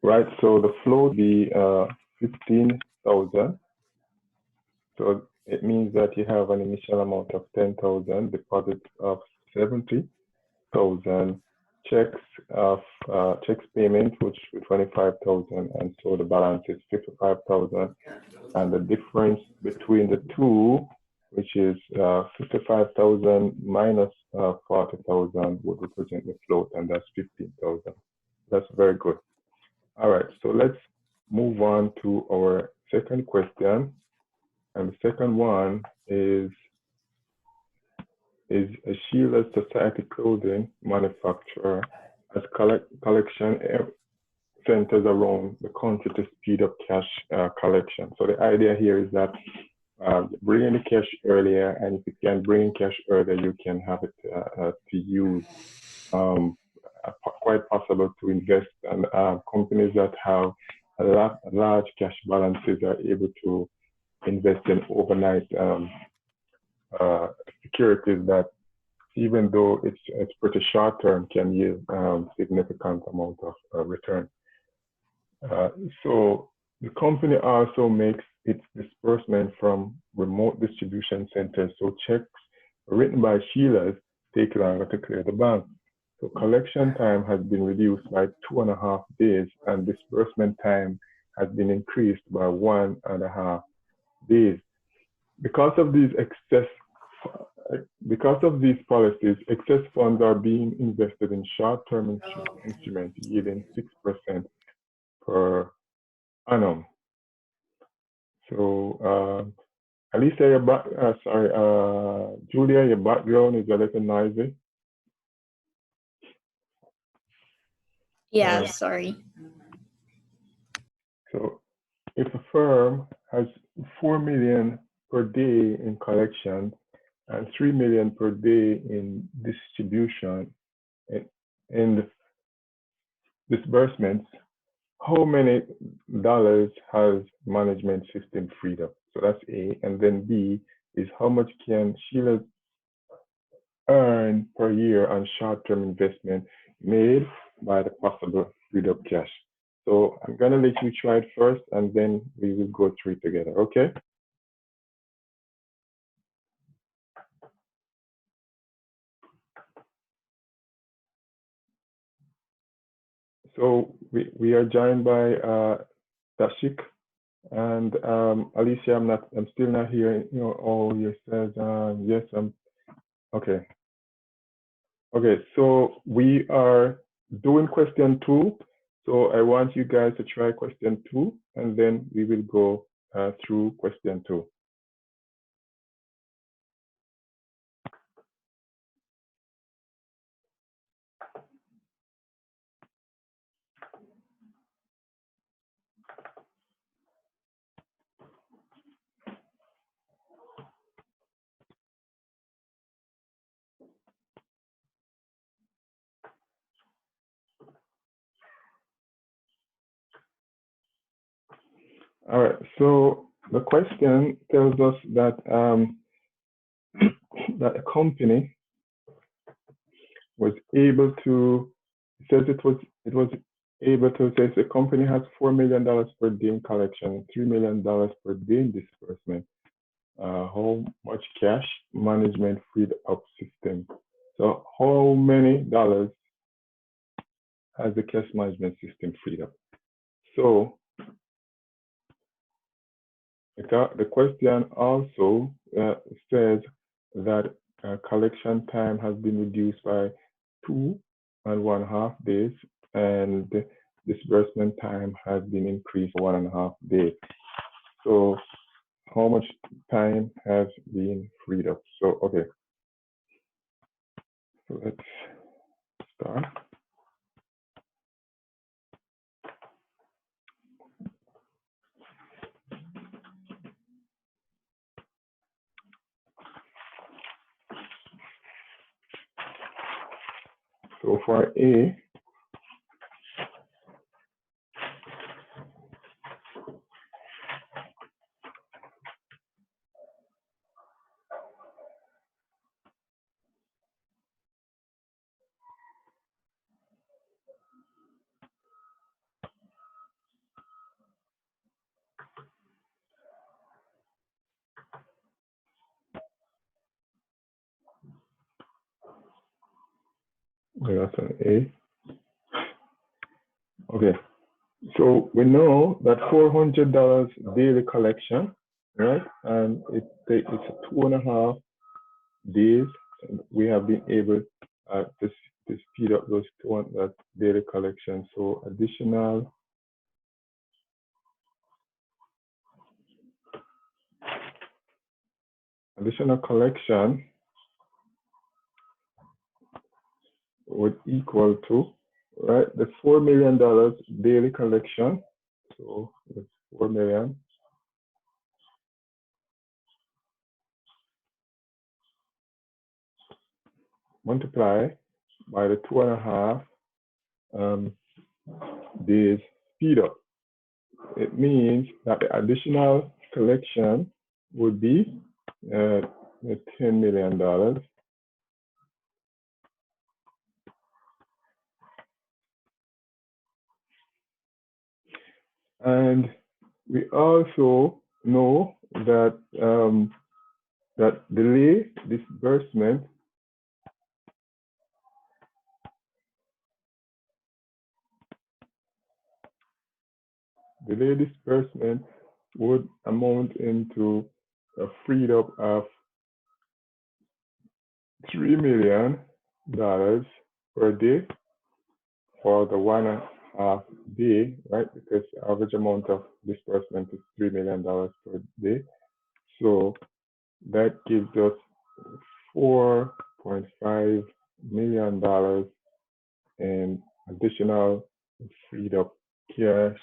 right? So the float be 15,000. So it means that you have an initial amount of 10,000, deposits of 70,000, checks of checks payment, which is 25,000, and so the balance is 55,000. And the difference between the two, which is 55,000 minus 40,000, would represent the float, and that's 15,000. That's very good. All right, so let's move on to our second question. And the second one is Sheila's Society Clothing manufacturer has collection centers around the country to speed up cash collection. So the idea here is that bring in the cash earlier, and if you can bring in cash earlier, you can have it to use. Quite possible to invest, and companies that have large cash balances are able to invest in overnight securities that, even though it's pretty short term, can yield significant amount of return. So the company also makes its disbursement from remote distribution centers. So checks written by Sheila's take longer to clear the bank. So collection time has been reduced by 2.5 days, and disbursement time has been increased by 1.5 days. Because of these policies, excess funds are being invested in short-term instruments yielding 6% per annum. So, Alicia, Julia, your background is a little noisy. Yeah, sorry. So, if a firm has 4 million per day in collection and 3 million per day in distribution and disbursements, how many dollars has management system freed up? So that's A. And then B is how much can Sheila earn per year on short-term investment made by the possible freed up cash. So I'm gonna let you try it first, and then we will go through it together, okay? So we are joined by Tashik and Alicia. I'm still not hearing. Oh, you said yes. Okay. Okay. So we are doing question 2. So I want you guys to try question 2, and then we will go through question 2. All right, so the question tells us that that a company was able to, it says it was able to, say the company has $4 million per day in collection, $3 million per day in disbursement. How much cash management freed up system? So how many dollars has the cash management system freed up? So the question also says that collection time has been reduced by 2.5 days, and disbursement time has been increased 1.5 days. So how much time has been freed up? So, okay. So let's start. So for A, That's an A. Okay, so we know that $400 daily collection, right? And it's a 2.5 days. And we have been able to speed up that daily collection. So additional collection would equal to, right, the $4 million daily collection. So it's 4 million multiply by the 2.5 days speed up. It means that the additional collection would be $10 million. And we also know that that delayed disbursement would amount into a freed up of $3 million per day for the 1.5 day, right? Because the average amount of disbursement is $3 million per day. So that gives us $4.5 million in additional freed up cash.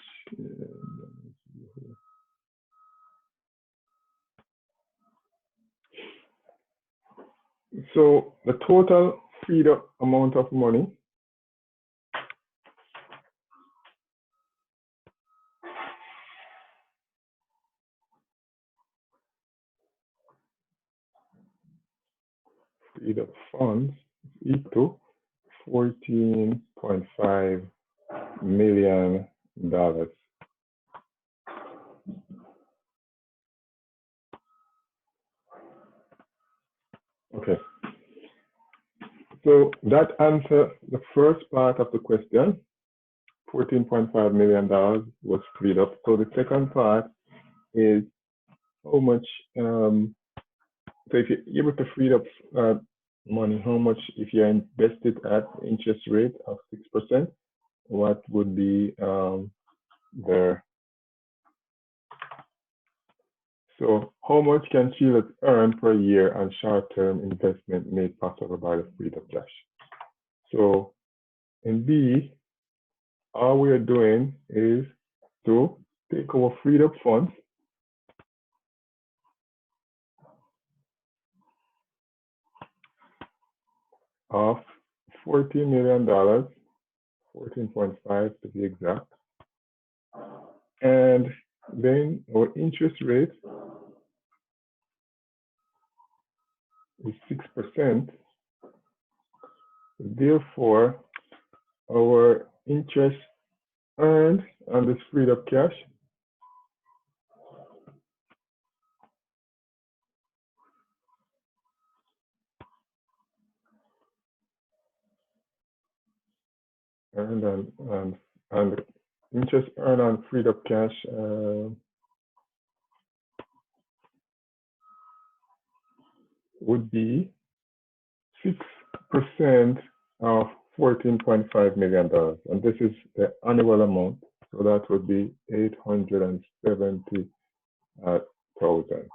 So the total freed up amount of money freed up funds is equal to $14.5 million. Okay. So that answers the first part of the question. $14.5 million was freed up. So the second part is how much, so if you're able to free up money, how much, if you invest it at interest rate of 6%, what would be there? So how much can Sheila earn per year on short-term investment made possible by the freed up cash? So in B, all we are doing is to take our freed up funds of $14 million, 14.5 to be exact, and then our interest rate is 6%. Therefore, our interest earned on this freed up cash earned and interest earned on freed up cash would be 6% of $14.5 million. And this is the annual amount. So that would be 870,000.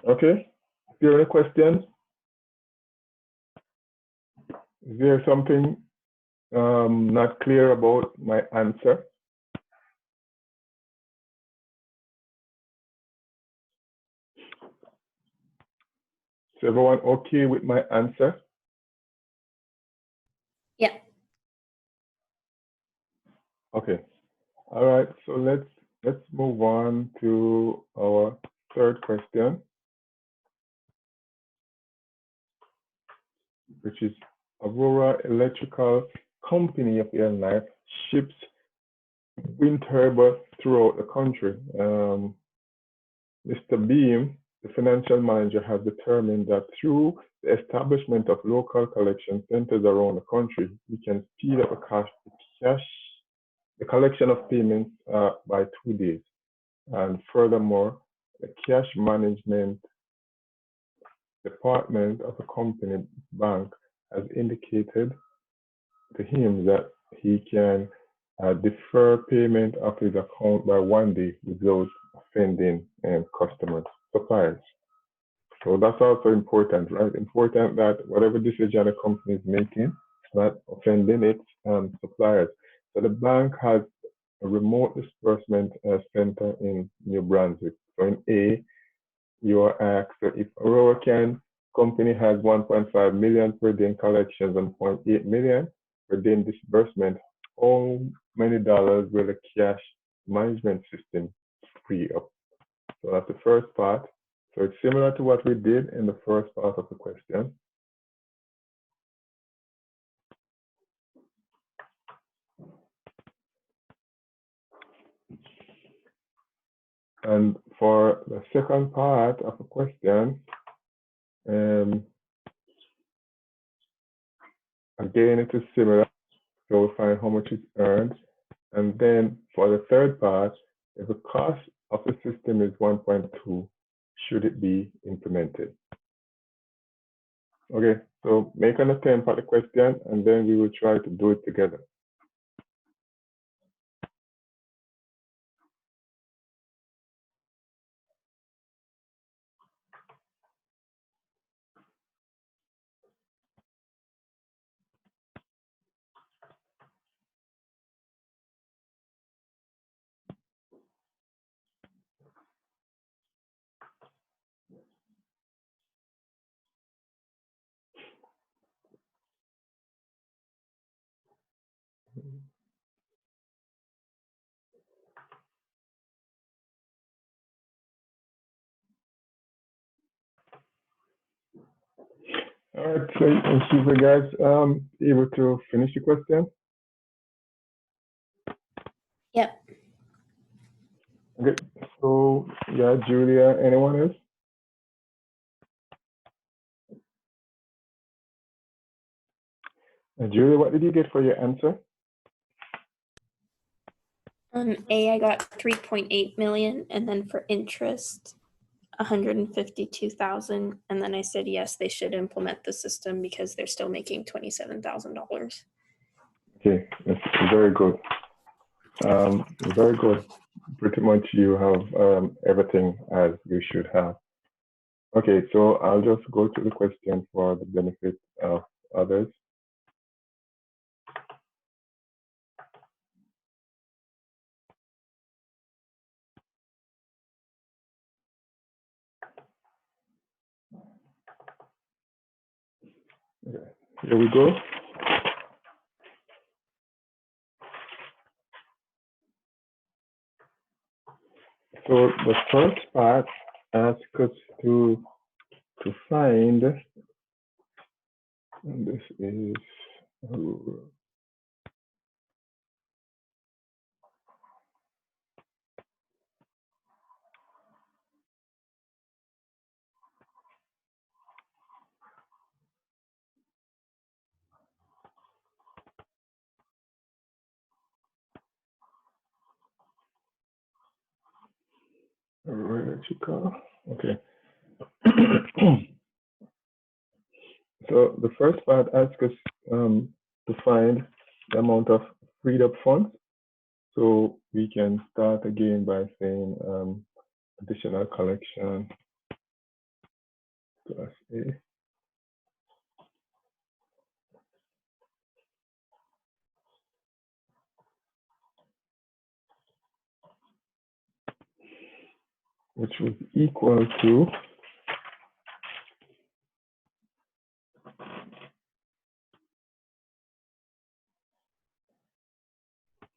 Okay. Is there any questions? Is there something not clear about my answer? Is everyone okay with my answer? Yeah. Okay. All right. So let's move on to our third question, which is Aurora Electrical Company of Illinois ships wind turbines throughout the country. Mr. Beam, the financial manager has determined that through the establishment of local collection centers around the country, we can speed up the collection of payments by 2 days. And furthermore, the cash management department of the company bank has indicated to him that he can defer payment of his account by 1 day without offending customers, suppliers. So that's also important, right? Important that whatever decision a company is making, not offending its suppliers. So the bank has a remote disbursement center in New Brunswick. So in A, you are asked, so if Aurora company has 1.5 million per day in collections and 0.8 million per day in disbursement, how many dollars will the cash management system free up? So that's the first part. So it's similar to what we did in the first part of the question. And for the second part of the question, again, it is similar. So we'll find how much is earned. And then for the third part, if the cost of the system is 1.2, should it be implemented? Okay, so make an attempt at the question, and then we will try to do it together. All right, so you guys able to finish the question? Yep. Okay, so yeah, Julia, anyone else? Julia, what did you get for your answer? A, I got 3.8 million, and then for interest, 152,000. And then I said, yes, they should implement the system because they're still making $27,000. Okay, that's very good. Very good. Pretty much you have everything as you should have. Okay, so I'll just go to the question for the benefit of others. Okay, here we go. So the first part asks us to find, and this is, where did you go? Okay. So the first part asks us to find the amount of freed up funds. So we can start again by saying additional collection class A. Which was equal to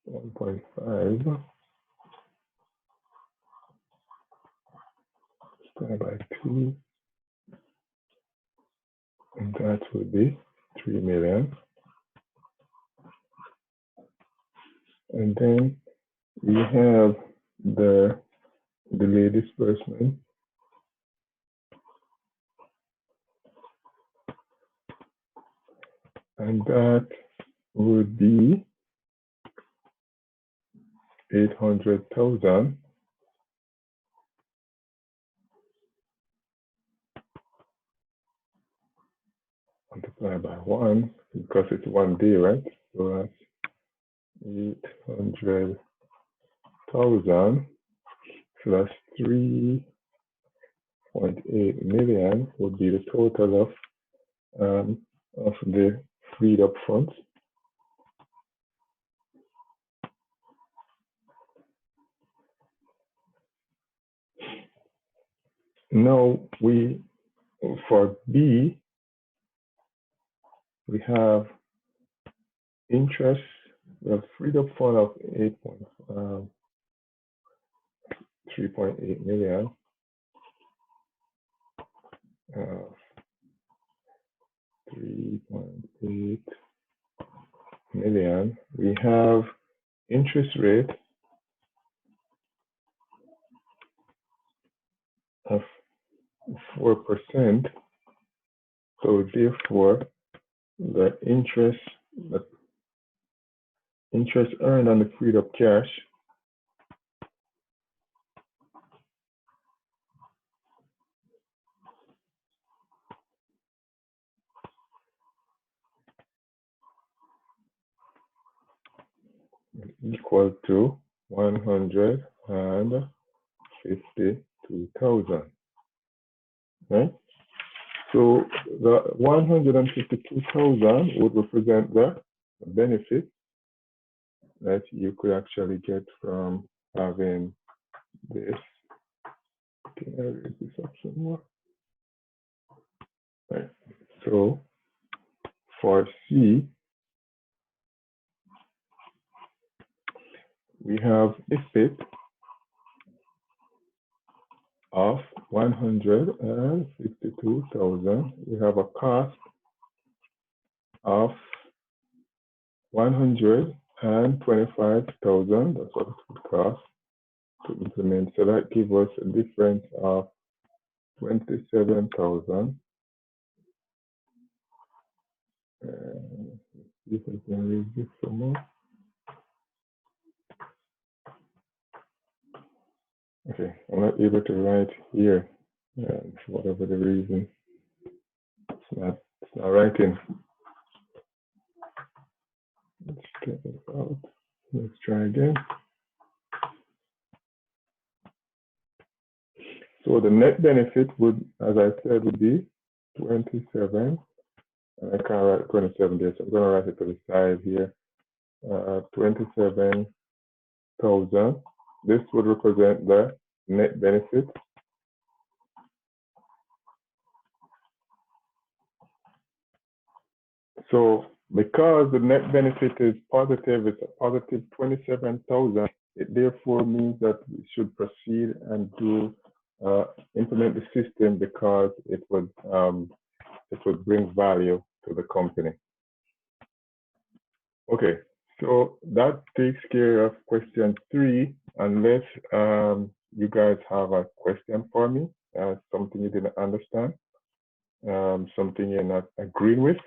1.5 divided by 2, and that would be 3 million. And then we have the delayed disbursement And that would be 800,000 multiplied by 1, because it's 1 day, right? So that's 800,000. So that's 3.8 million would be the total of the freed up funds. Now for B, we have interest, we have freed up fund of 3.8 million. 3.8 million. We have interest rate of 4%. So therefore, the interest earned on the freed up cash is equal to 152,000. Right? So the 152,000 would represent the benefit that you could actually get from having this. Can I raise this up some more? Right. So for C, we have a fit of 152,000. We have a cost of 125,000. That's what it would cost to implement. So that gives us a difference of 27,000. If I can read this some more. Okay, I'm not able to write here for whatever the reason. It's not writing. Let's get it out. Let's try again. So the net benefit would, as I said, would be 27. And I can't write 27 there, so I'm going to write it to the side here. 27,000. This would represent the net benefit. So because the net benefit is positive, it's a positive 27,000. It therefore means that we should proceed and implement the system because it would bring value to the company. Okay, so that takes care of question 3. Unless you guys have a question for me, something you didn't understand, something you're not agreeing with.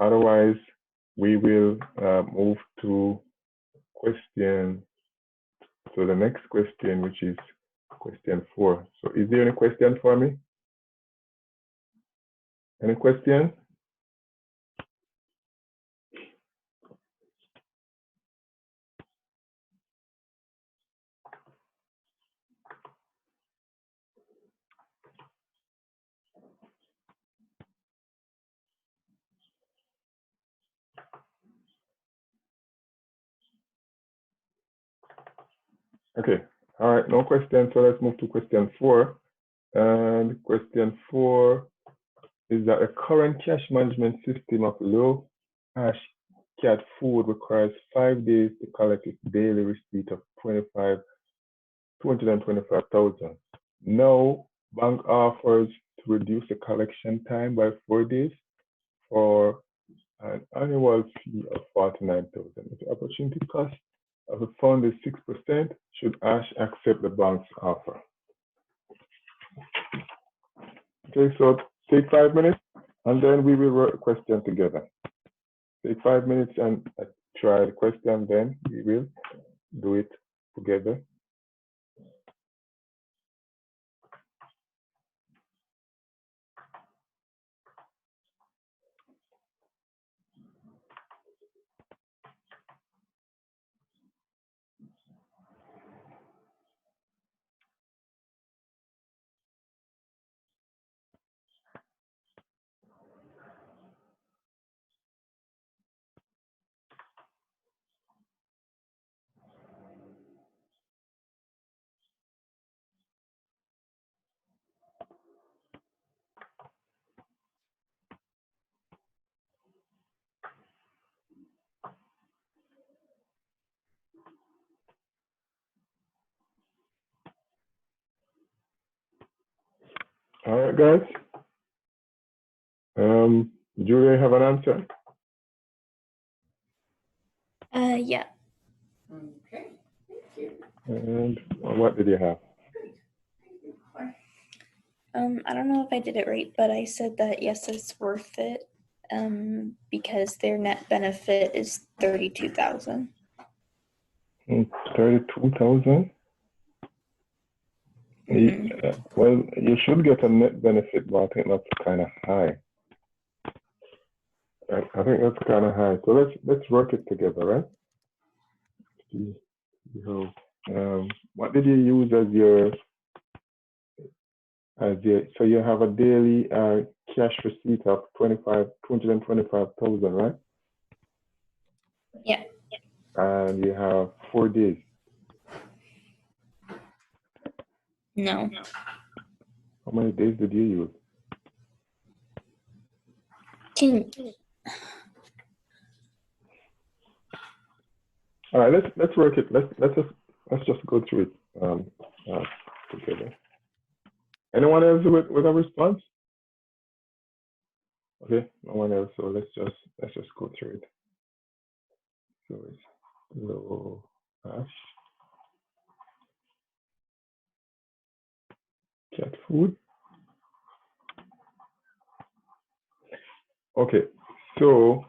Otherwise, we will move to the next question, which is question 4. So is there any question for me? Any question? Okay, all right, no question. So let's move to question 4. And question 4 is that a current cash management system of low cash cat food requires 5 days to collect its daily receipt of 225,000. Now, bank offers to reduce the collection time by 4 days for an annual fee of 49,000. If the opportunity cost of the fund is 6%, should Ash accept the bank's offer? Okay, so take 5 minutes. And then we will work the question together. Take 5 minutes and try the question, then we will do it together. All right, guys. Julia, have an answer? Yeah. Okay, thank you. And what did you have? I don't know if I did it right, but I said that yes, it's worth it. Because their net benefit is 32,000. 32,000. Well, you should get a net benefit, but I think that's kind of high. I think that's kind of high. So let's work it together, right? What did you use as your so you have a daily cash receipt of 225,000, right? Yeah. And you have 4 days. No. How many days did you use? All right, let's work it. Let's just go through it together. Anyone else with a response? Okay, no one else. So let's just go through it. So it's low hash cat food. Okay, so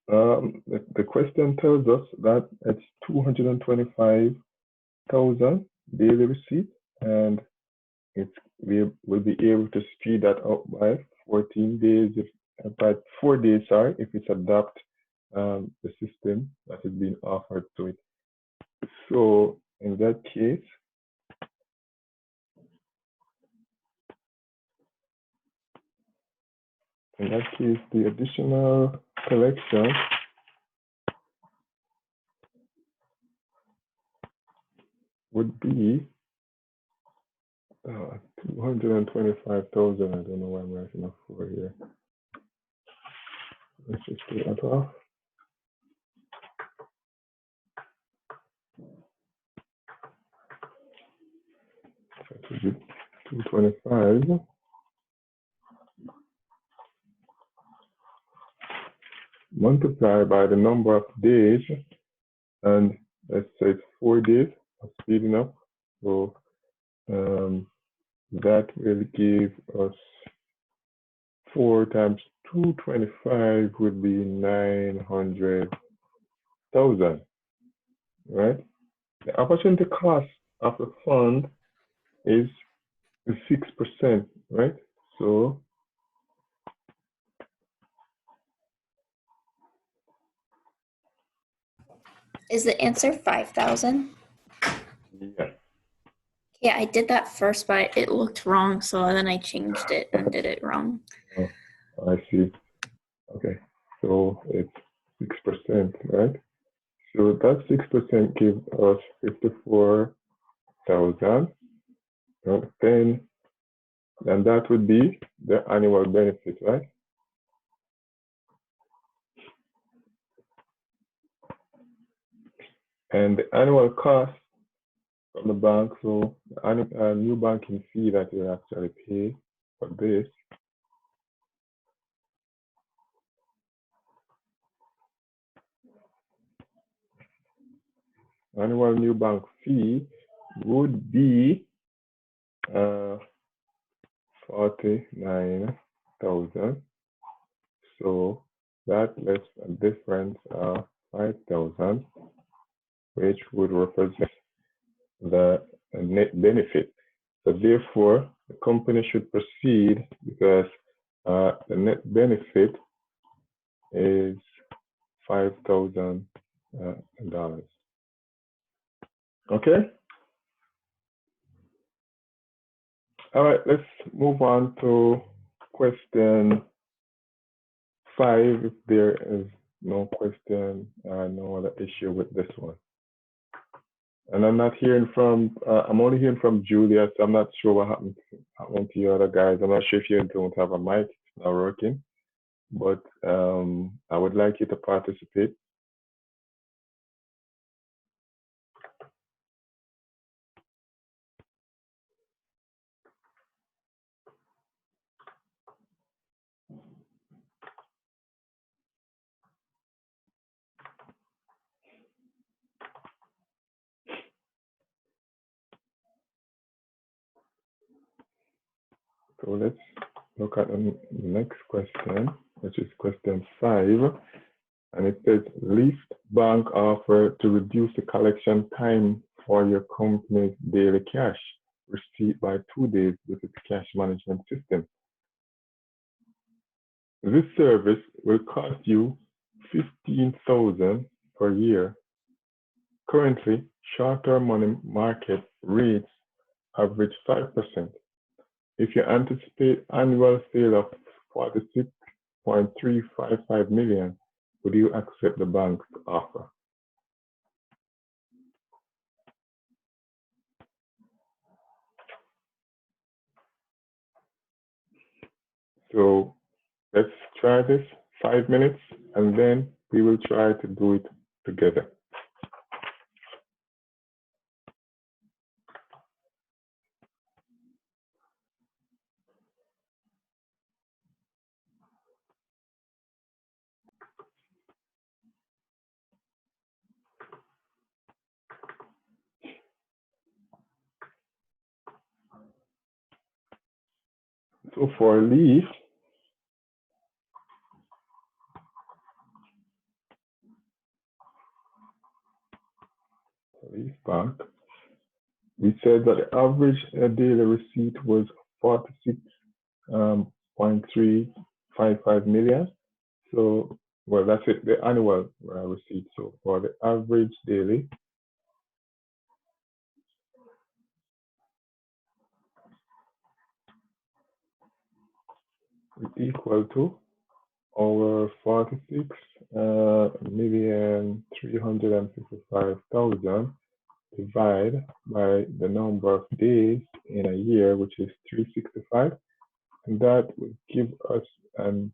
the question tells us that it's 225,000 daily receipt, and we will be able to speed that up by 14 days, by 4 days, sorry, if it's adopt the system that is being offered to it. So in that case, the additional collection would be 225,000. I don't know why I'm writing a 4 here. Let's just take that off. So it would be 225 multiplied by the number of days, and let's say it's 4 days of speeding up. So that will give us 4 times 225 would be 900,000, right? The opportunity cost of the fund is 6%, right? So Is the answer 5,000? yeah. Yeah, I did that first, but it looked wrong, so then I changed it and did it wrong. Oh, I see. Okay, so it's 6%, right? So that 6% gives us 54,000. Then, and that would be the annual benefit, right? And the annual cost from the bank, so the new banking fee that you actually pay for this annual new bank fee would be 49 5,000. So that left a difference of 5,000, which would represent the net benefit. So therefore, the company should proceed because the net benefit is $5,000. Okay. All right. Let's move on to question 5. If there is no question, no other issue with this one. And I'm not hearing from. I'm only hearing from Julia, so I'm not sure what happened to you other guys. I'm not sure if you don't have a mic. It's not working. But I would like you to participate. So let's look at the next question, which is question 5. And it says, Leafed Bank offer to reduce the collection time for your company's daily cash receipt by 2 days with its cash management system. This service will cost you $15,000 per year. Currently, short-term money market rates average 5%. If you anticipate annual sale of 46.355 million, would you accept the bank's offer? So let's try this 5 minutes, and then we will try to do it together. So for Leaf Bank, we said that the average daily receipt was 46.355 million. So, well, that's it, the annual receipt. So for the average daily, is equal to over 46,355,000 divided by the number of days in a year, which is 365, and that would give us an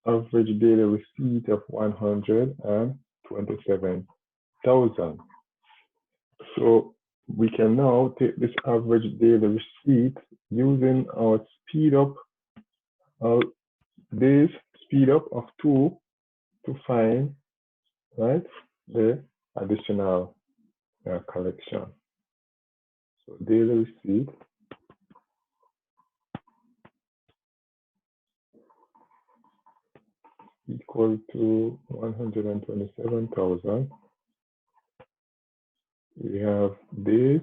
average daily receipt of 127,000. So we can now take this average daily receipt using our speed up, our days speed up of 2 to find, right, the additional collection. So daily receipt equal to 127,000. We have days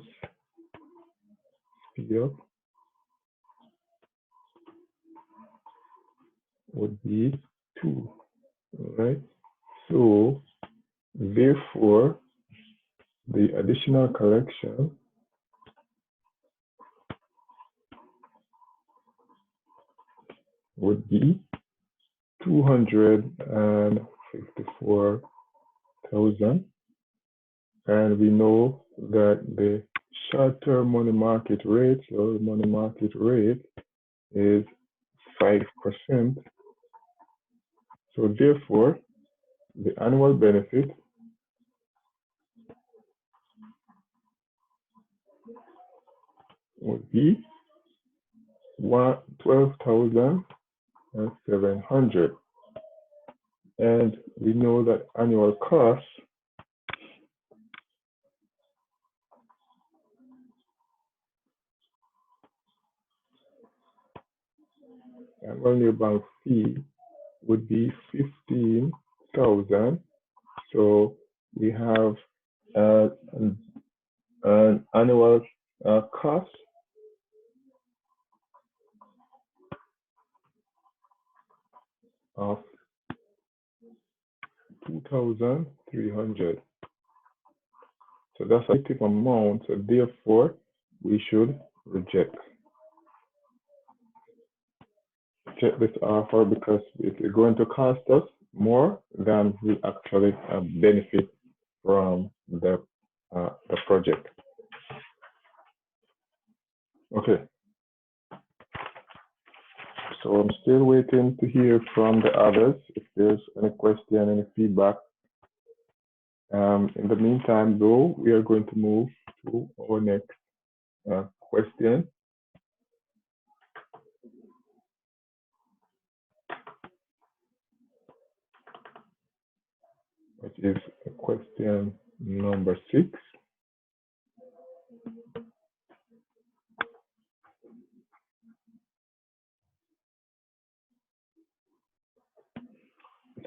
speed up would be 2, right? So therefore, the additional collection would be 254,000, and we know that the short-term money market rate, so the money market rate is 5%. So therefore, the annual benefit would be 12,700. And we know that annual cost annual new bank fee would be 15,000. So we have an annual cost of 2,300. So that's a negative amount. So therefore, we should reject this offer because it's going to cost us more than we actually benefit from the project. Okay. So I'm still waiting to hear from the others if there's any question, any feedback. In the meantime, though, we are going to move to our next question. Which is question number 6.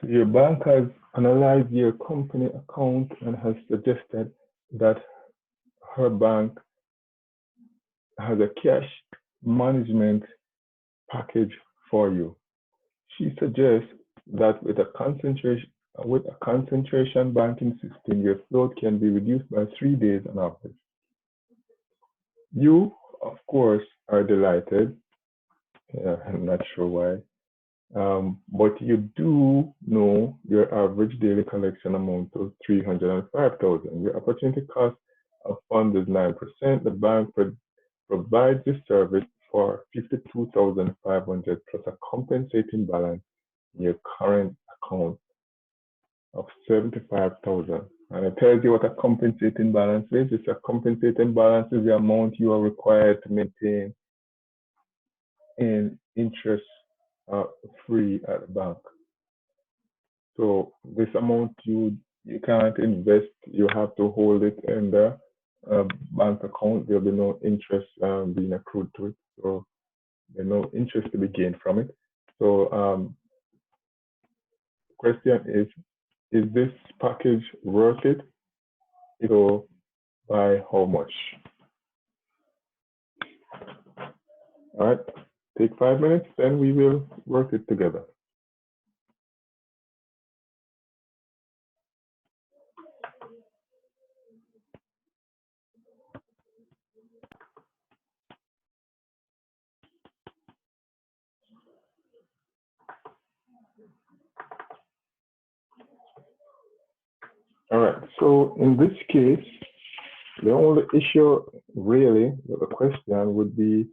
So your bank has analyzed your company account and has suggested that her bank has a cash management package for you. She suggests that with a concentration banking system, your float can be reduced by 3 days on average. You, of course, are delighted. I'm not sure why. But you do know your average daily collection amount of 305,000. Your opportunity cost of funds is 9%. The bank provides this service for 52,500 plus a compensating balance in your current account of 75,000. And it tells you what a compensating balance is. It's a compensating balance is the amount you are required to maintain in interest free at the bank. So this amount you can't invest, you have to hold it in the bank account. There'll be no interest being accrued to it. So there's no interest to be gained from it. So question is this package worth it? So by how much? All right, take 5 minutes, then we will work it together. All right, so in this case, the only issue really with the question would be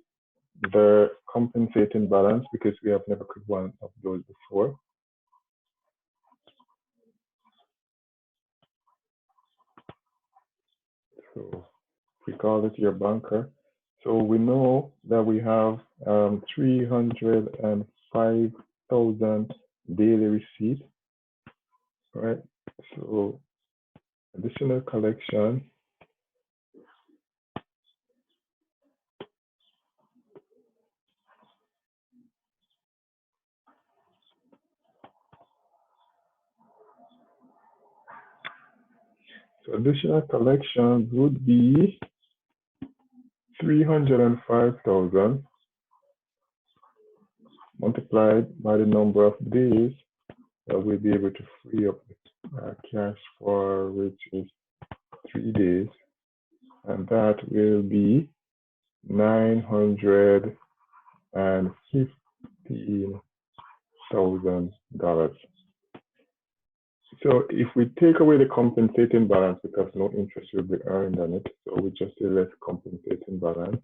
the compensating balance because we have never could one of those before. So we call it your banker. So we know that we have 305,000 daily receipts, right? So additional collection would be 305,000 multiplied by the number of days that we'll be able to free up cash for, which is 3 days, and that will be $915,000. So if we take away the compensating balance because no interest will be earned on it, so we just say less compensating balance.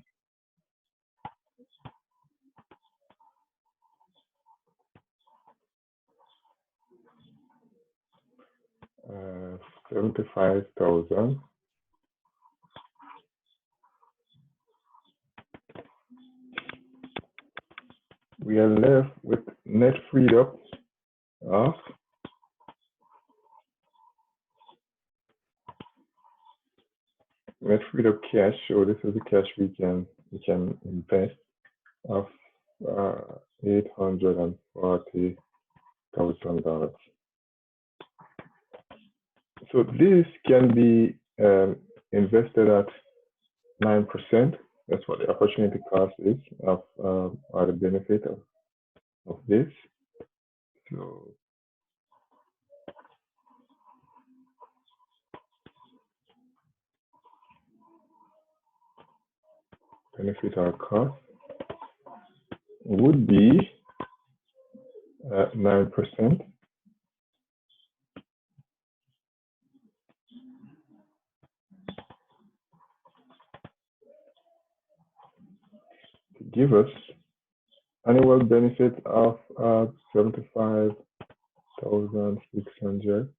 Uh, 75,000. We are left with net freed up of cash. So this is the cash we can invest of $840,000. So this can be invested at 9%. That's what the opportunity cost is of or the benefit of this. So benefit or cost would be 9%. To give us annual benefit of 75,600.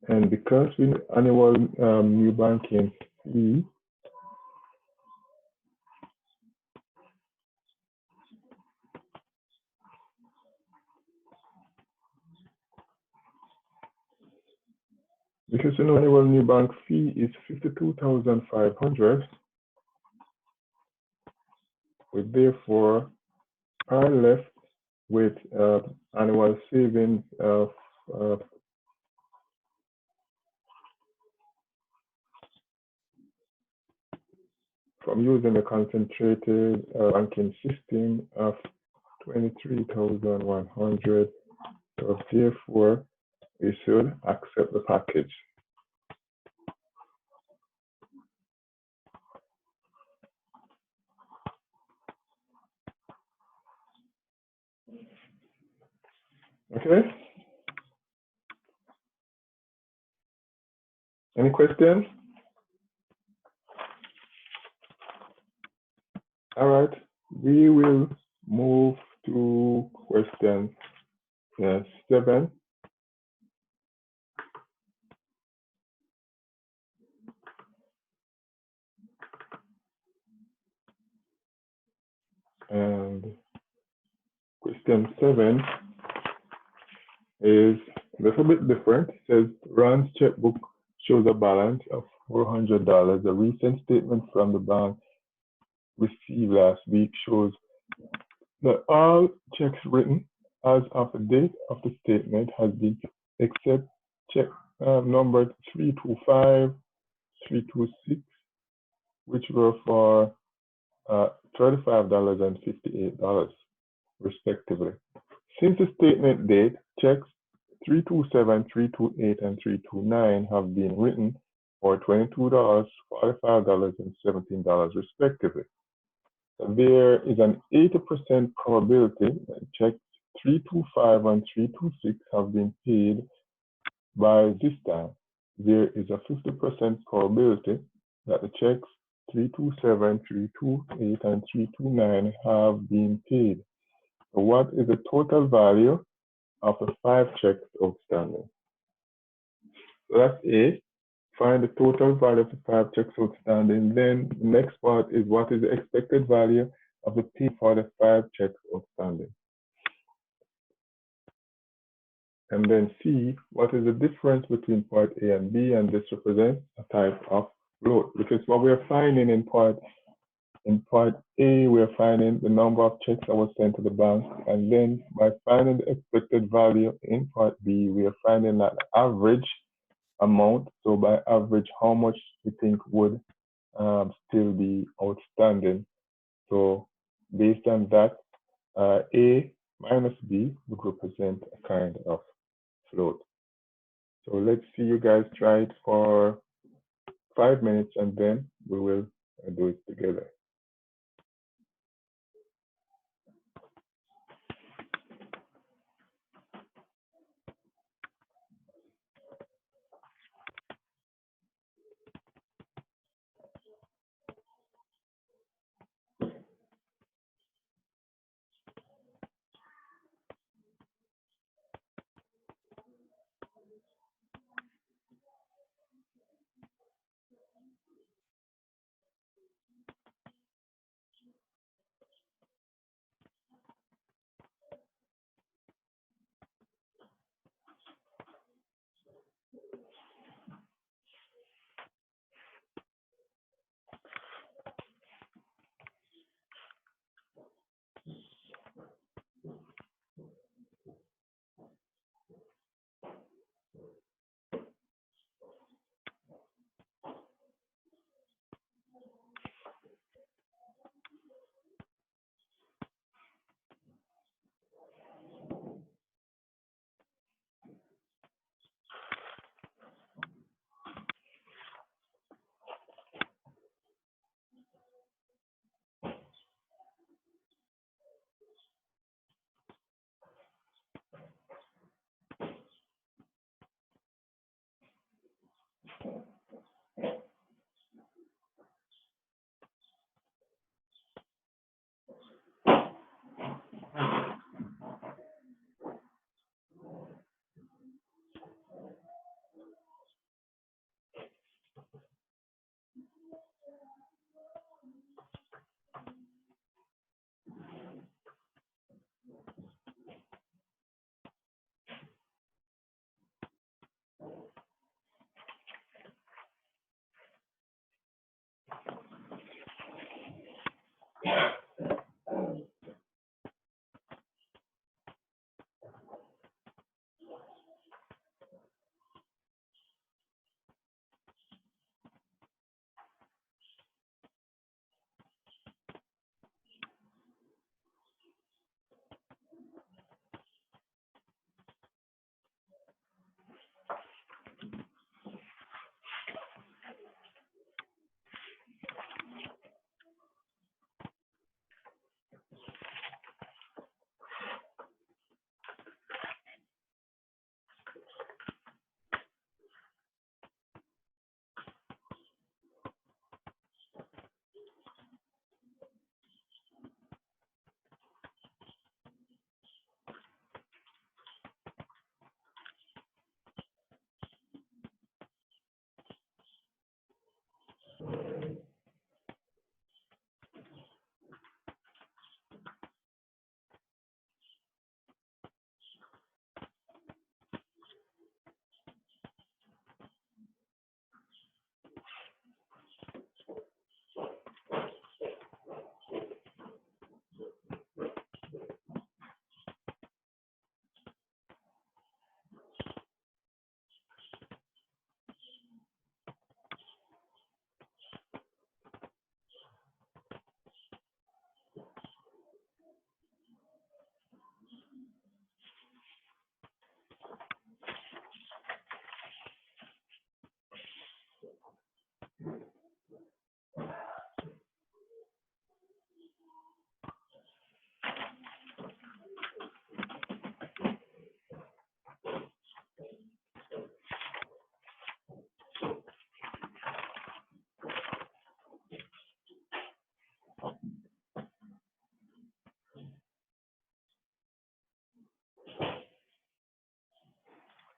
And because we annual new banking fee because the annual new bank fee is 52,500, we therefore are left with annual savings of from using the concentrated banking system of 23,100. So therefore, we should accept the package. Okay. Any questions? All right. We will move to question 7. And question 7 is a little bit different. It says Ron's checkbook shows a balance of $400. A recent statement from the bank received last week shows that all checks written as of the date of the statement has been except check numbered 325, 326, which were for $35 and $58 respectively. Since the statement date, checks 327, 328, and 329 have been written for $22, $45, and $17 respectively. There is an 80% probability that checks 325 and 326 have been paid by this time. There is a 50% probability that the checks 327, 328, and 329 have been paid. So what is the total value of the 5 checks outstanding? So that's A. Find the total value of the 5 checks outstanding. Then the next part is what is the expected value of the P for the 5 checks outstanding. And then C, what is the difference between part A and B? And this represents a type of float. Because what we're finding in part A, we're finding the number of checks that was sent to the bank. And then by finding the expected value in part B, we are finding that the average amount. So by average, how much we think would still be outstanding. So based on that, A minus B would represent a kind of float. So let's see you guys try it for 5 minutes and then we will do it together.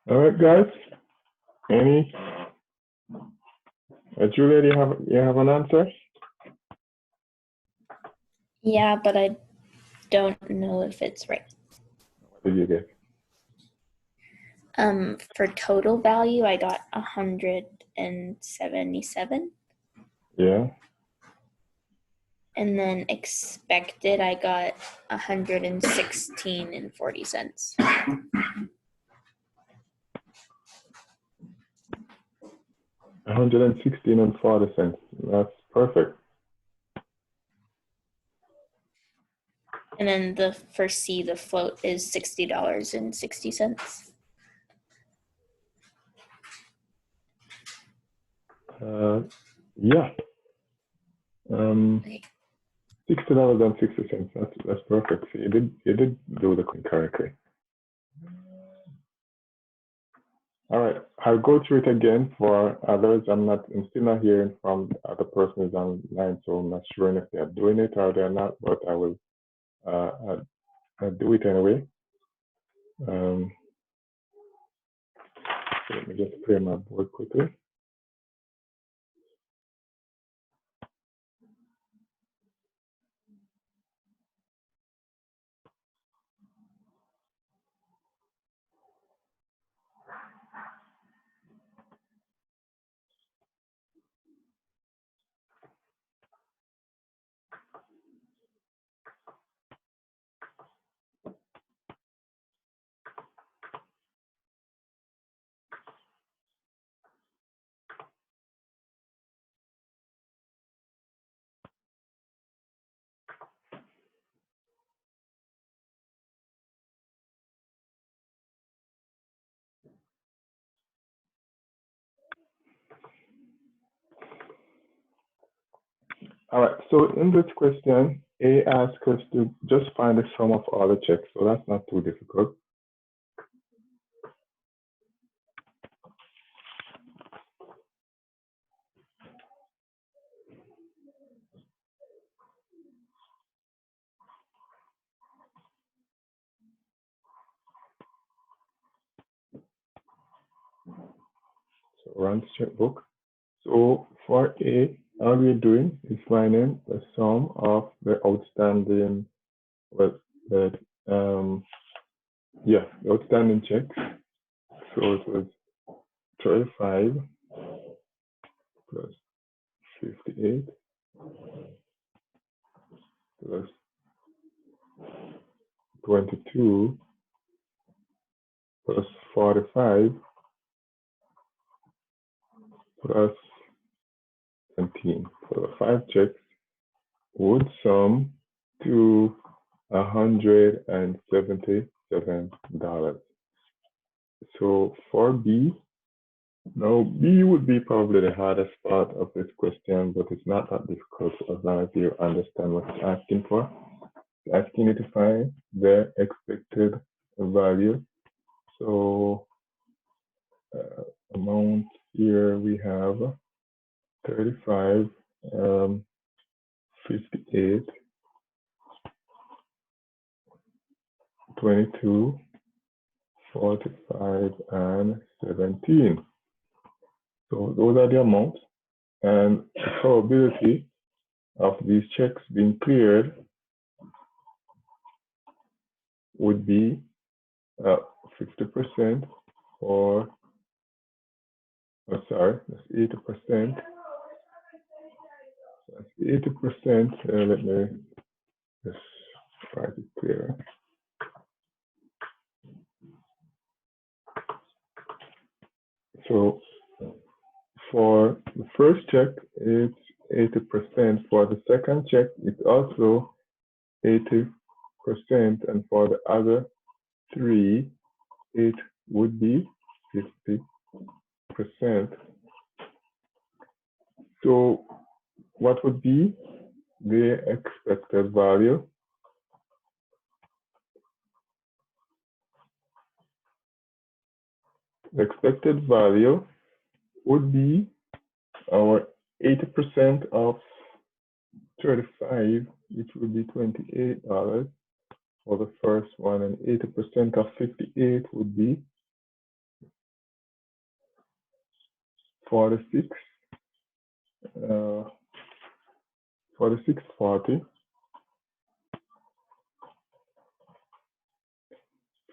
All right, guys. Any? Julia, you have an answer? Yeah, but I don't know if it's right. What did you get? For total value, I got 177. Yeah. And then expected, I got 116 and 40 cents. 116 and 40 cents. That's perfect. And then the for C, the float is $60.60. Yeah. Okay. $60.60. That's perfect. So you did do the correctly. All right. I'll go through it again for others. I'm still not hearing from the other person who's online, so I'm not sure if they're doing it or they're not, but I will I'll do it anyway. So let me just clear my board quickly. All right, so in this question, A asks us to just find the sum of all the checks, so that's not too difficult. So run checkbook. So for A, all we're doing is finding the sum of the outstanding, the outstanding checks. So it was 35 plus 58 plus 22 plus 45 plus 17. So the 5 checks would sum to $177. So for B, now B would be probably the hardest part of this question, but it's not that difficult as long as you understand what it's asking for. It's asking you to find the expected value. So amount here we have 35, 58, 22, 45, and 17. So those are the amounts, and the probability of these checks being cleared would be 50% or, sorry, that's 80%. That's 80%. Let me just try to clear. So for the first check, it's 80%. For the second check, it's also 80%. And for the other 3, it would be 50%. So what would be the expected value? The expected value would be our 80% of 35, which would be $28 for the first one, and 80% of 58 would be 46, 46.40.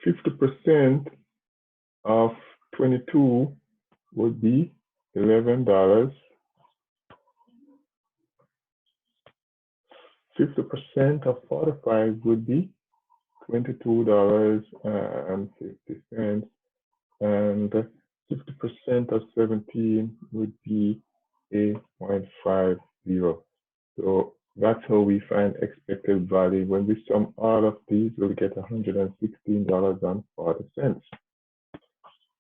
50% of 22 would be $11. 50% of 45 would be $22.50, and 50% of 17 would be 8.50. So that's how we find expected value. When we sum all of these, we'll get $116.40.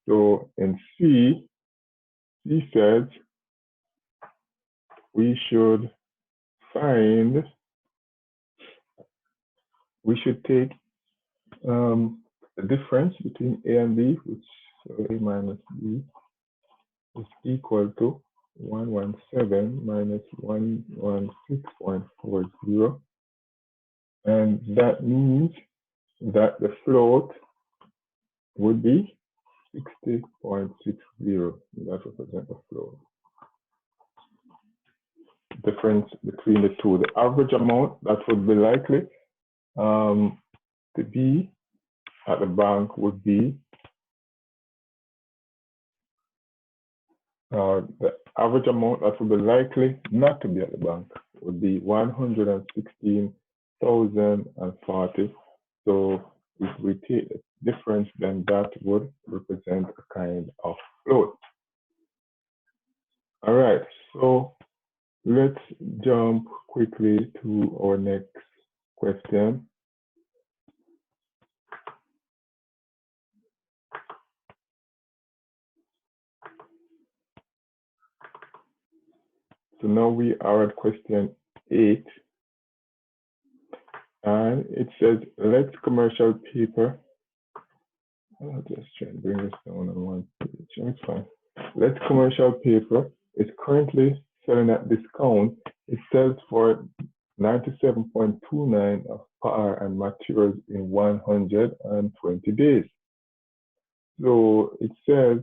So in C says we should take the difference between A and B, which so A minus B is equal to 117 minus 116.40. And that means that the float would be 60.60. That represents the float. Difference between the two. The average amount that would be likely to be at the bank would be the average amount that would be likely not to be at the bank would be 116,040. So if we take the difference, then that would represent a kind of float. All right, so let's jump quickly to our next question. So now we are at question 8, and it says, let's commercial paper. I'll just try and bring this down on one page. It's fine. Let's commercial paper is currently selling at discount. It sells for 97.29 of par and matures in 120 days. So it says,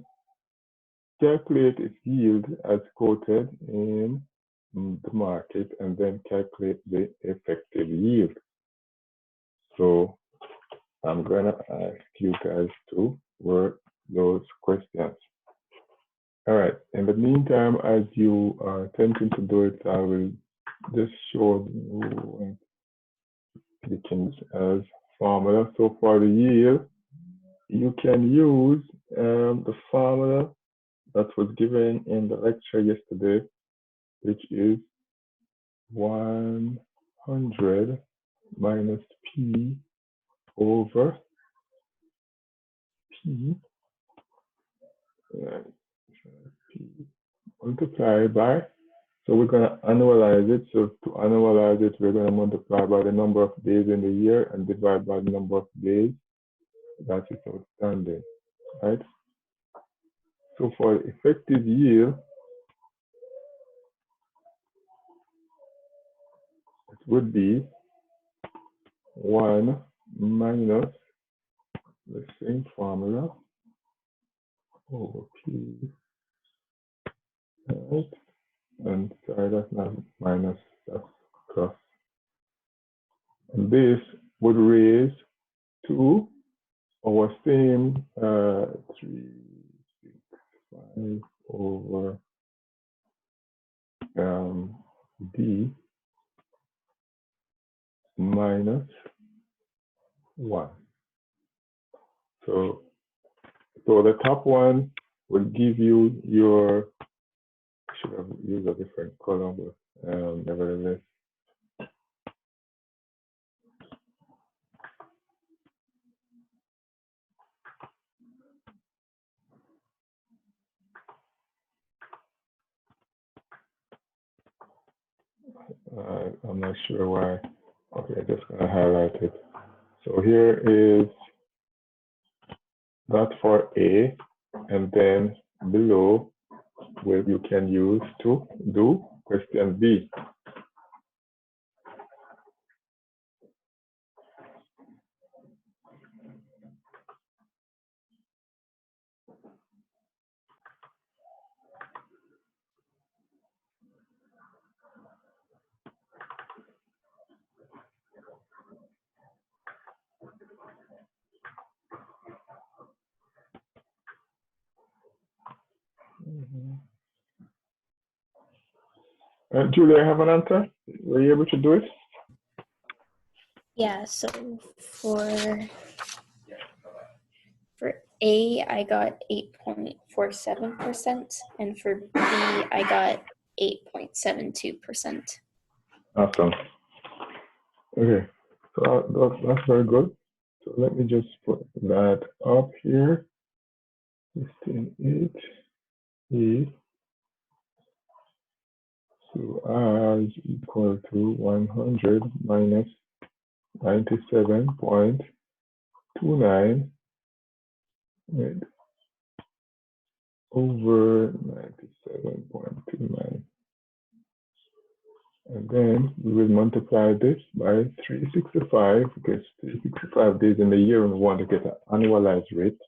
calculate its yield as quoted in the market and then calculate the effective yield. So I'm gonna ask you guys to work those questions. All right, in the meantime, as you are attempting to do it, I will just show you the things as formula. So for the yield, you can use the formula that was given in the lecture yesterday, which is 100 minus P over P, P multiplied by, so we're going to annualize it. So to annualize it, we're going to multiply by the number of days in the year and divide by the number of days that is outstanding, right? So for effective yield, it would be 1 minus the same formula over P, right? And sorry, that's not minus, that's plus. And this would raise to our same 365 over D minus 1. So the top one will give you your, I should have used a different color, but nevertheless. I'm not sure why. Okay, I'm just gonna highlight it. So here is that for A, and then below where you can use to do question B. Julia, I have an answer. Were you able to do it? Yeah, so for A, I got 8.47%, and for B, I got 8.72%. Awesome. Okay, so that's very good. So let me just put that up here. 16.8 E. So R is equal to 100 minus 97.29 over 97.29. And then we will multiply this by 365 because 365 days in the year and we want to get an annualized rate,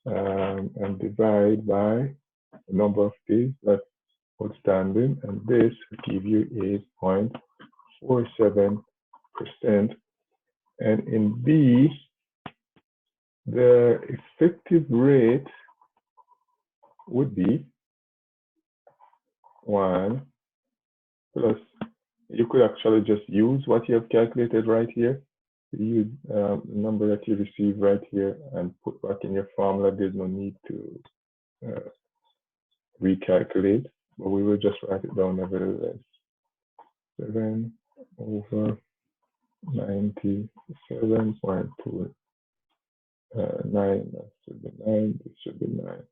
and divide by the number of days that's outstanding, and this will give you 8.47%. And in B, the effective rate would be 1 plus, you could actually just use what you have calculated right here. Use the number that you receive right here and put back in your formula. There's no need to recalculate, but we will just write it down nevertheless. 7 over 97.29. That should be 9. This should be 9.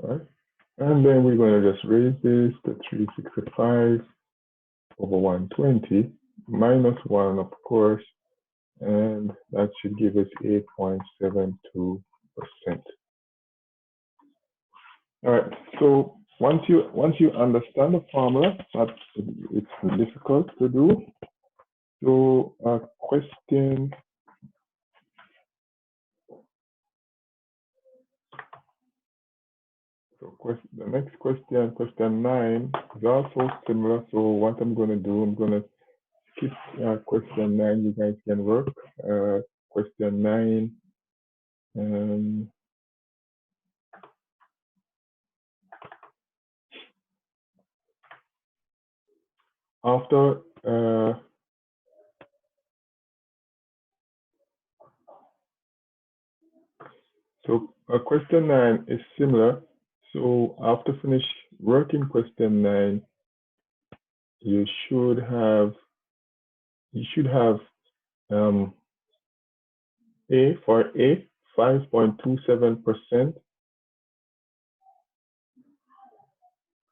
All right. And then we're going to just raise this to 365 over 120 minus 1, of course, and that should give us 8.72%. All right, so once you understand the formula, it's difficult to do. So question the next question, question 9, is also similar. So what I'm going to do, I'm going to skip question 9. You guys can work. Question 9. After so question 9 is similar. So after finish working question 9, you should have A for A 5.27%.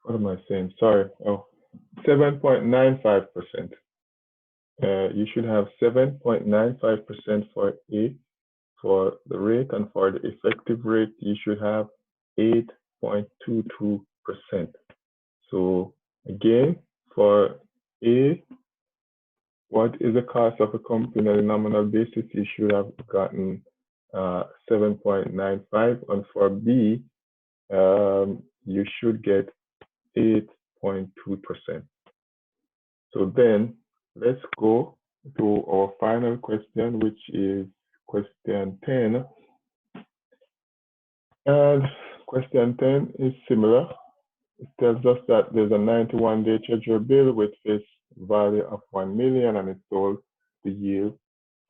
What am I saying? Sorry. Oh, 7.95%. You should have 7.95% for A for the rate, and for the effective rate, you should have 8.22%. So again, for A, what is the cost of a company on a nominal basis? You should have gotten 7.95, and for B, you should get 8.2%. So then let's go to our final question, which is question 10. And question 10 is similar. It tells us that there's a 91-day treasury bill with face value of 1 million and it's sold to yield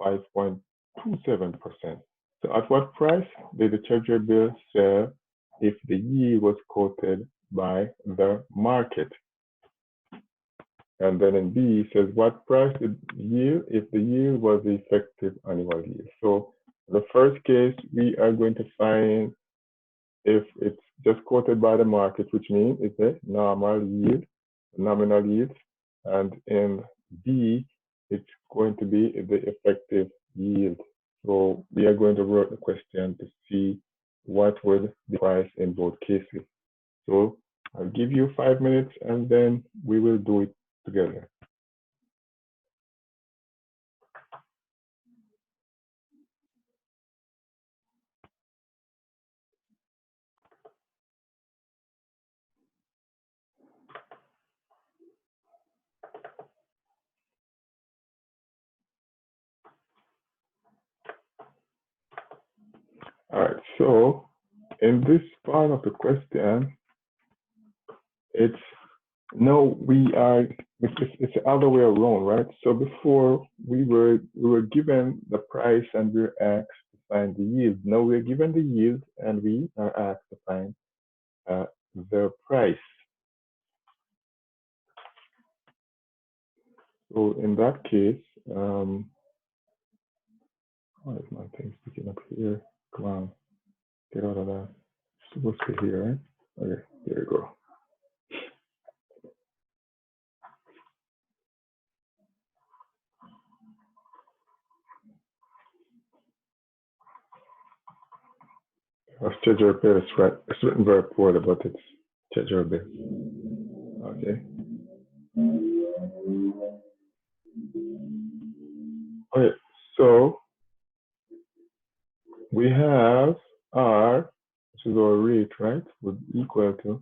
5.27%. So at what price did the treasury bill sell if the yield was quoted by the market? And then in B, it says what price did yield if the yield was the effective annual yield. So the first case, we are going to find if it's just quoted by the market, which means it's a normal yield. nominal yield, and in B, it's going to be the effective yield. So we are going to write the question to see what would the price in both cases. So I'll give you 5 minutes and then we will do it together. All right, so in this part of the question, it's it's the other way around, right? So before we were given the price and we were asked to find the yield. Now we're given the yield and we are asked to find the price. So in that case, why is my thing sticking up here? Come on, get out of that. It's supposed to be here, right? Okay, there you go. Schedule bill is right. It's written very poorly, but it's schedule bill. Okay. Okay, so we have R, which is our rate, right, would be equal to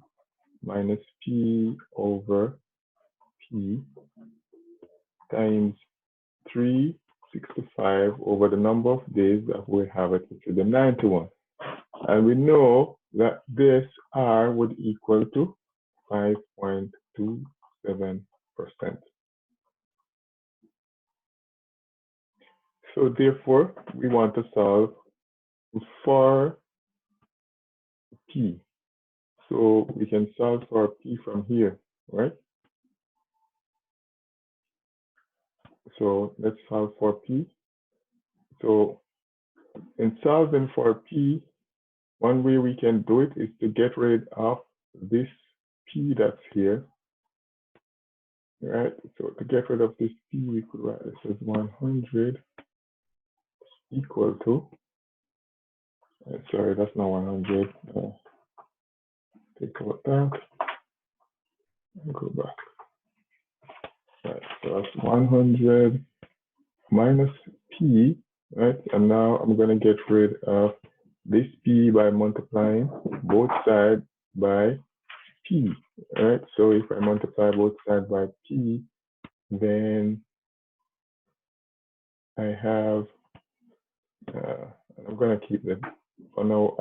minus P over P times 365 over the number of days that we have it, which is the 91. And we know that this R would equal to 5.27%. So therefore, we want to solve for P. So we can solve for P from here, right? So let's solve for P. So in solving for P, one way we can do it is to get rid of this P that's here, right? So to get rid of this P, we could write this as 100 equal to, sorry, that's not 100. Take out that and go back. Right, so that's 100 minus P, right? And now I'm going to get rid of this P by multiplying both sides by P, right? So if I multiply both sides by P, then I have, I'm going to keep them. For now,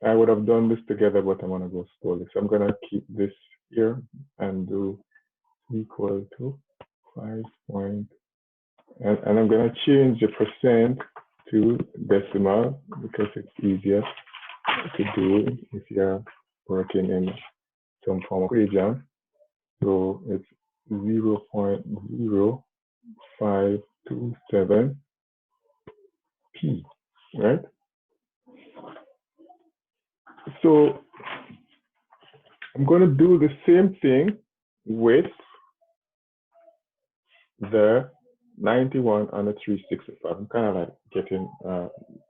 I would have done this together, but I'm going to go slowly. So I'm going to keep this here and do equal to 5 point, and I'm going to change the percent to decimal because it's easier to do if you're working in some form of equation. So it's 0.0527 P, right? So I'm going to do the same thing with the 91 and the 365. I'm kind of like getting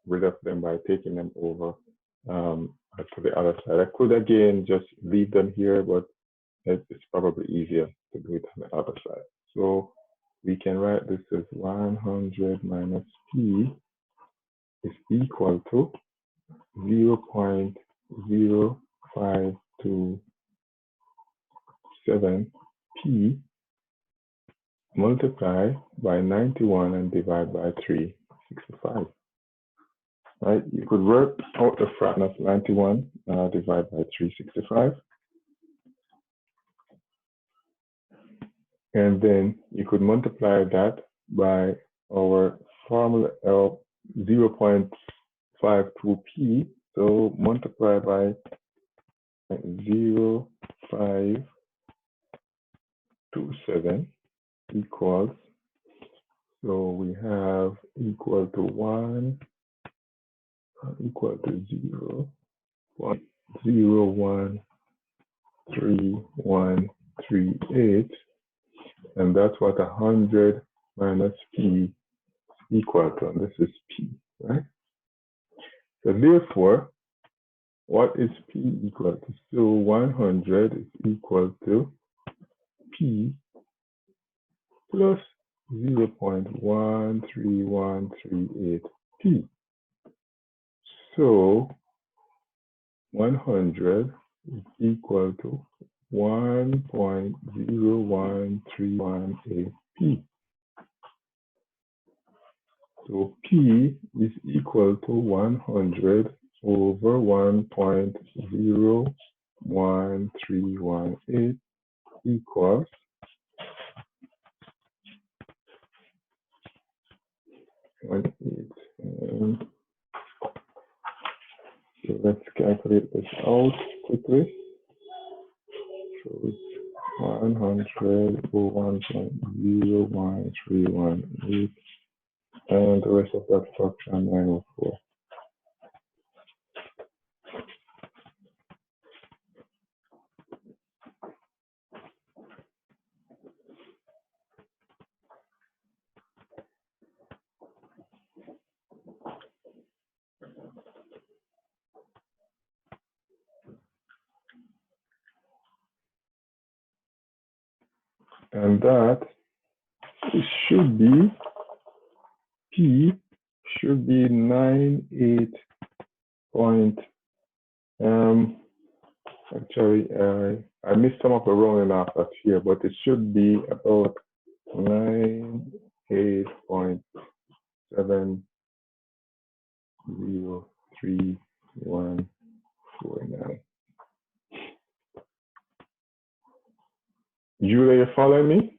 rid of them by taking them over to the other side. I could again just leave them here, but it's probably easier to do it on the other side. So we can write this as 100 minus P is equal to 0.0527 P multiply by 91 and divide by 365. Right? You could work out the fraction of 91 divided by 365. And then you could multiply that by our formula of 0.52p. So multiply by 0.527 equals, so we have equal to 1 equal to 0.0131 0.38, and that's what 100 minus P equal to, and this is P, right? So therefore, what is P equal to? So 100 is equal to P plus 0.13138 P. So 100 is equal to 1.01318 P. So P is equal to 100 over 1.01318 equals 0.8. So let's calculate this out quickly. So it's 100 over 1.01318, and the rest of that fraction 904. And that should be, P should be 98 point, actually, I missed some of the rounding off that's here, but it should be about 98.7033149. Julia, you following me?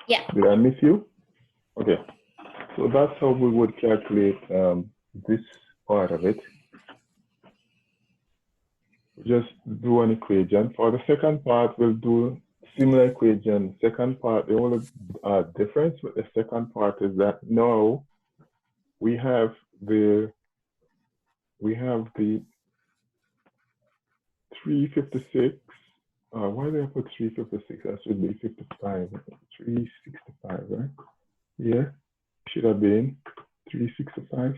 Yeah. Did I miss you? Okay. So that's how we would calculate this part of it. Just do an equation. For the second part, we'll do similar equation. Second part, the only difference with the second part is that now we have the 356. Why did I put 356? That should be 55. 365, right? Yeah, should have been 365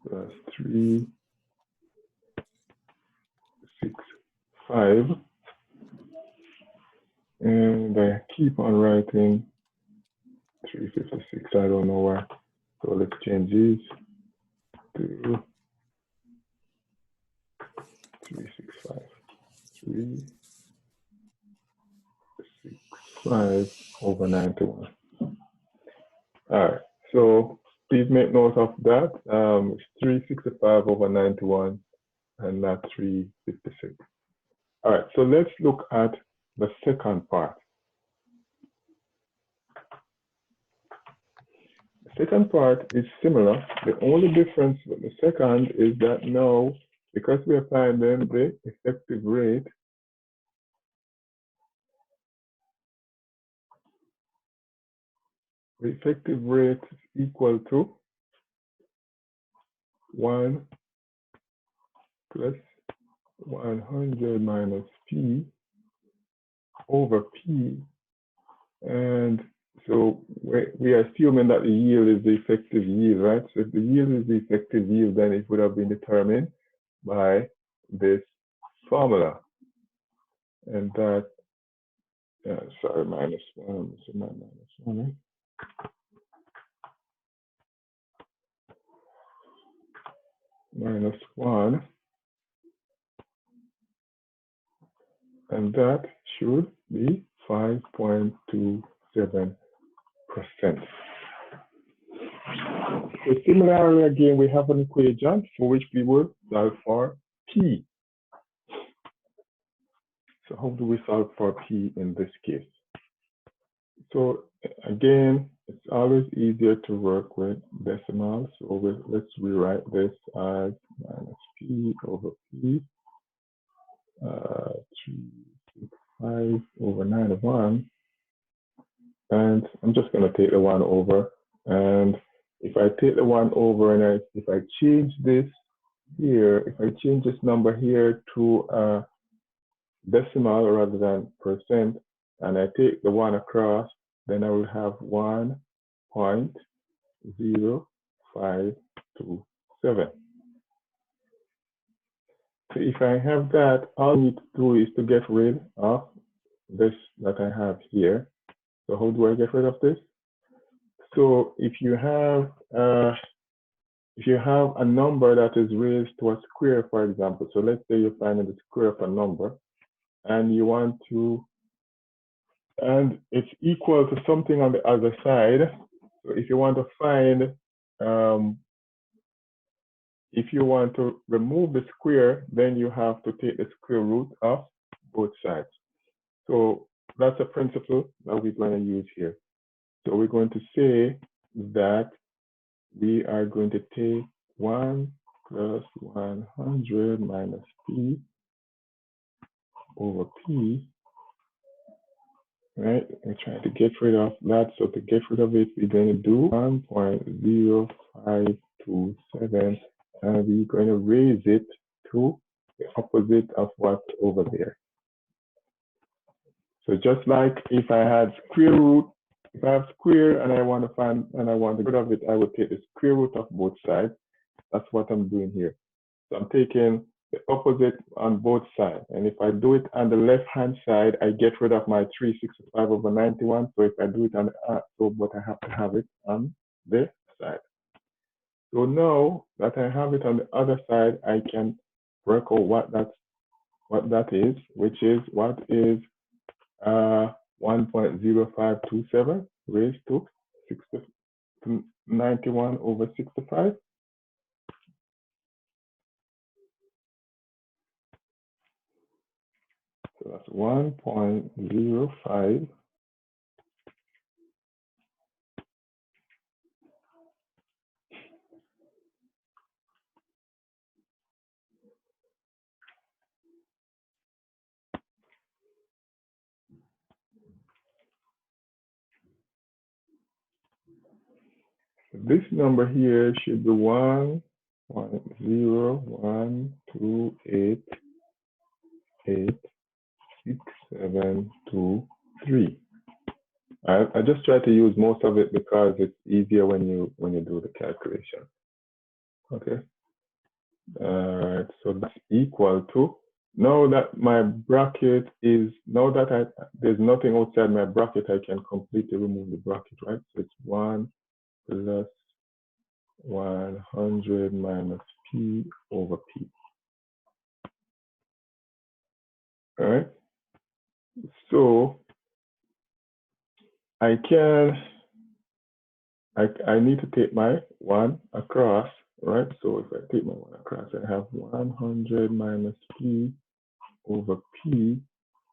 plus 365, and I keep on writing 356. I don't know why. So let's change these to 365. 365 over 91. All right. So please make note of that. It's 365 over 91 and not 356. All right. So let's look at the second part. The second part is similar. The only difference with the second is that now, because we are finding the effective rate, the effective rate is equal to 1 plus 100 minus P over P. And so we are assuming that the yield is the effective yield, right? So if the yield is the effective yield, then it would have been determined by this formula. And that, sorry, minus 1, so not minus 1, right? Minus 1, and that should be 5.27%. So similarly, again, we have an equation for which we will solve for P. So how do we solve for P in this case? So again, it's always easier to work with decimals. So let's rewrite this as minus P over P, 365 over 91. And I'm just going to take the 1 over. And if I take the 1 over and if I change this here, if I change this number here to decimal rather than percent, and I take the 1 across, then I will have 1.0527. So if I have that, all I need to do is to get rid of this that I have here. So how do I get rid of this? So if you have a number that is raised to a square, for example, so let's say you're finding the square of a number, and you want to, and it's equal to something on the other side. So if you want to find, if you want to remove the square, then you have to take the square root of both sides. So that's a principle that we're going to use here. So we're going to say that we are going to take 1 plus 100 minus p over p, right? We're trying to get rid of that. So to get rid of it, we're going to do 1.0527, and we're going to raise it to the opposite of what's over there. So just like if I had square root, if I have square and I want to find, and I want to get rid of it, I would take the square root of both sides. That's what I'm doing here. So I'm taking the opposite on both sides. And if I do it on the left-hand side, I get rid of my 365 over 91. So if I do it on the, but I have to have it on the side. So now that I have it on the other side, I can work out what that is, which is what is 1.0527 raised to 91 over 65. So that's 1.05. This number here should be 1.01288673. I just try to use most of it because it's easier when you do the calculation. Okay. All right. So that's equal to, now that my bracket is, now that there's nothing outside my bracket, I can completely remove the bracket, right? So it's 1 plus 100 minus p over p. All right. So I need to take my 1 across, right? So if I take my 1 across, I have 100 minus p over p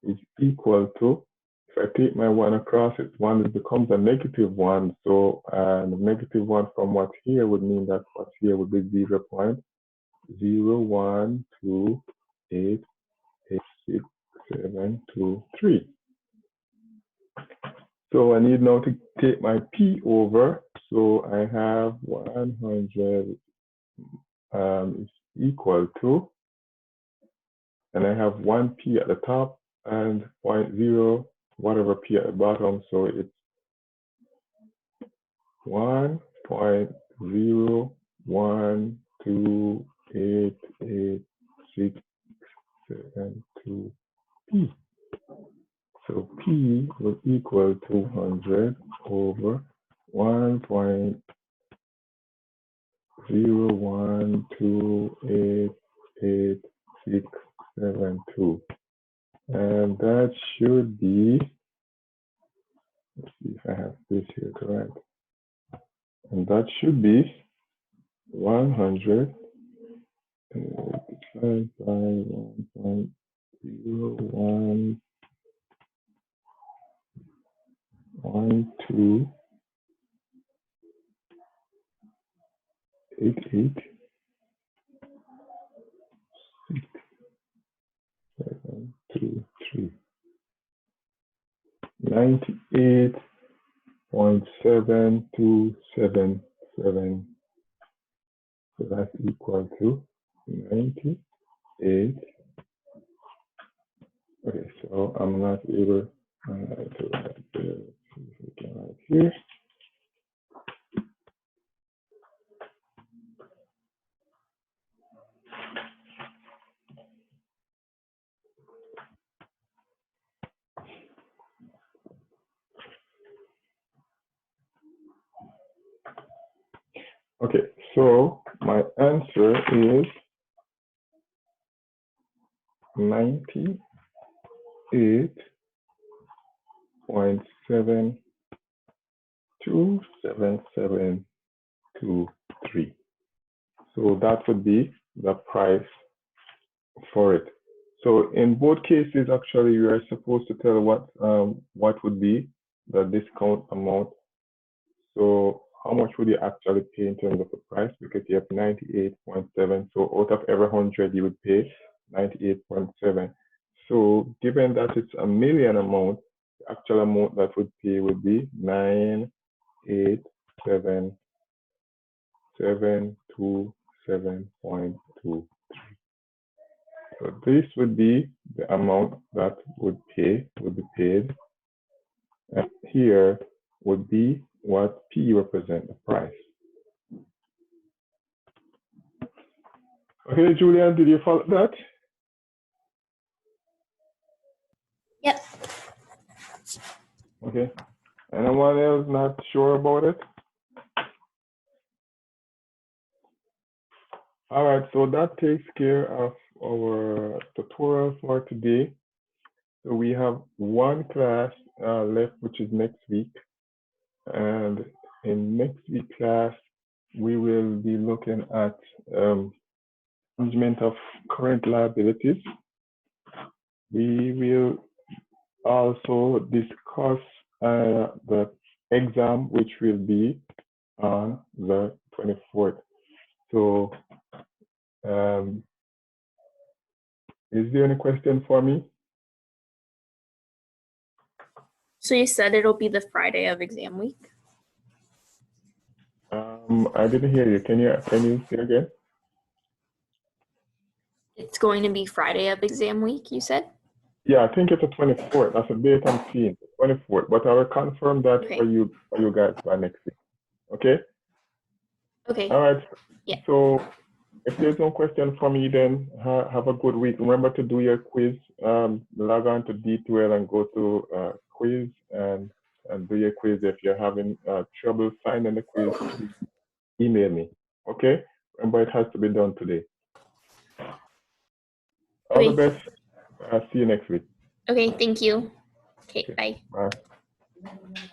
is equal to, if I take my 1 across, it becomes a negative 1. So the negative 1 from what's here would mean that what's here would be 0.012886723. So I need now to take my p over. So I have 100 is equal to, and I have 1 p at the top and 0.0 whatever p at the bottom. So it's 1.012888672 p. So p will equal to 100 over 1.012888672. And that should be, let's see if I have this here correct. And that should be 100 divided by 1.012886723. 98.7277. So that's equal to 98. Okay, so I'm not able to write this. See if we can write here. Okay, so my answer is 98.727723. So that would be the price for it. So in both cases, actually, you are supposed to tell what would be the discount amount. So how much would you actually pay in terms of the price? Because you have 98.7. So out of every 100, you would pay 98.7. So given that it's a million amount, the actual amount that would pay would be 987,727.2. So this would be the amount that would be paid. And here would be what P represent the price. Okay, Julian, did you follow that? Yep. Okay. Anyone else not sure about it? All right, so that takes care of our tutorial for today. So we have one class left, which is next week. And in next week class, we will be looking at management of current liabilities. We will also discuss the exam, which will be on the 24th. So is there any question for me? So you said it'll be the Friday of exam week? I didn't hear you. Can you say again? It's going to be Friday of exam week, you said? Yeah, I think it's the 24th. That's a date I'm seeing, 24th. But I will confirm that Okay. for you guys by next week. Okay? Okay. All right. Yeah. So if there's no question for me, then have a good week. Remember to do your quiz. Log on to D2L and go to quiz and do your quiz. If you're having trouble finding the quiz, please email me. Okay? Remember, it has to be done today. All the Okay. best. See you next week. Okay, thank you. Okay, Okay. bye. Bye.